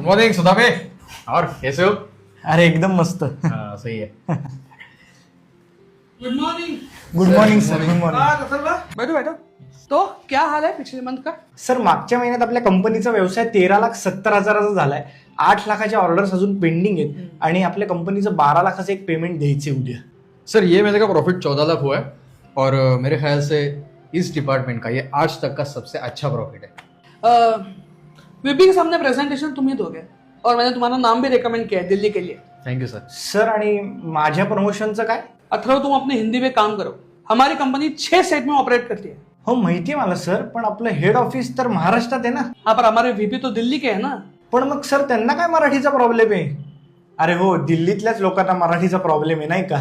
Morning Sudame, और कैसे हो? अरे एकदम मस्त. हाँ सही है. Good morning. Good morning sir. Good morning बैठो बैठो. तो क्या हाल है पिछले मंथ का? सर. मागच्या महिन्यात आपल्या कंपनीचा व्यवसाय 13,70,000 झालाय. 8 लाखाच्या ऑर्डर्स अजून पेंडिंग आहेत आणि आपल्या कंपनीचं 12 लाखाचं एक पेमेंट द्यायचे उद्या. सर ये महीने का प्रॉफिट 14 लाख हुआ है और मेरे ख्याल से इस डिपार्टमेंट का ये आज तक का सबसे अच्छा प्रॉफिट है. वीपी के सामने प्रेजेंटेशन तुम ही दोगे और मैंने तुम्हारा नाम भी रिकमेंड किया है दिल्ली के लिए. Thank you sir. सर आणि माझ्या प्रमोशनचं काय? अथर्व तुम अपने हिंदी में काम करो. हमारी कंपनी 6 स्टेट में ऑपरेट करती है. हो माहिती आहे मला सर, पण आपलं हेड ऑफिस तर महाराष्ट्रात आहे ना. हाँ पर हमारे वीपी तो दिल्ली के है ना. पण मग सर त्यांना काय मराठीचा प्रॉब्लेम आहे? अरे हो, दिल्लीतल्याच लोकांना मराठीचा प्रॉब्लेम आहे नाही का.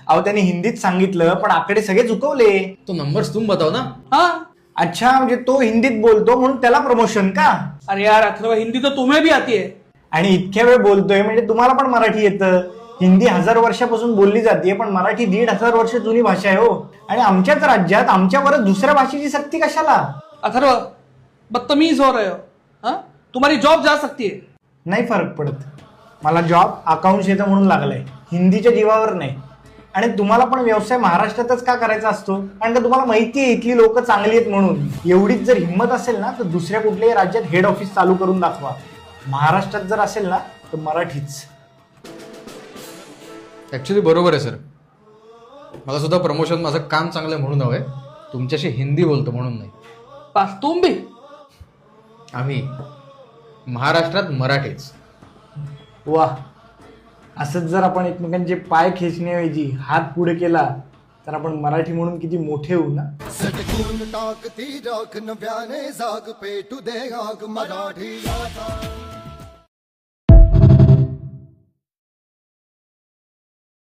अहो त्यांनी हिंदीत सांगितलं पण आकडे सगळे चुकवले. तो नंबर्स तुम बताओ ना. हाँ. अच्छा, म्हणजे तो हिंदीत बोलतो म्हणून त्याला प्रमोशन का? अरे यार अथर्व, हिंदी तो तुम्हें भी आती है. आणि इतक्या वेळ बोलतोय म्हणजे तुम्हाला पण मराठी येतं. हिंदी 1000 वर्षापासून बोलली जाते पण मराठी 1500 वर्ष जुनी भाषा आहे हो. आणि आमच्याच राज्यात आमच्यावरच दुसऱ्या भाषेची सक्ती कशाला? अथर्व बदतमीज हो रहे हो. हाँ, तुम्हारी जॉब जा सकती है. नाही फरक पडत. मला जॉब अकाउंट्स येतं म्हणून लागलाय, हिंदीच्या जीवावर नाही. आणि तुम्हाला पण व्यवसाय महाराष्ट्रातच का करायचा असतो? कारण का तुम्हाला माहिती आहे इथली लोक चांगली आहेत म्हणून. एवढीच जर हिंमत असेल ना तर दुसऱ्या कुठल्याही राज्यात हेड ऑफिस चालू करून दाखवा. महाराष्ट्रात जर असेल ना तर मराठीच. ॲक्च्युली बरोबर आहे सर. मला सुद्धा प्रमोशन माझं काम चांगलं आहे म्हणून हवंय, तुमच्याशी हिंदी बोलतो म्हणून नाही. बस तुम भी. आम्ही महाराष्ट्रात मराठीच. वा, असंच जर आपण एकमेकांचे पाय खेचण्याऐवजी हात पुढे केला तर आपण मराठी म्हणून किती मोठे होऊ ना. सटकून टाकती राख नव्याने जाग पेटू दे आग मराठी.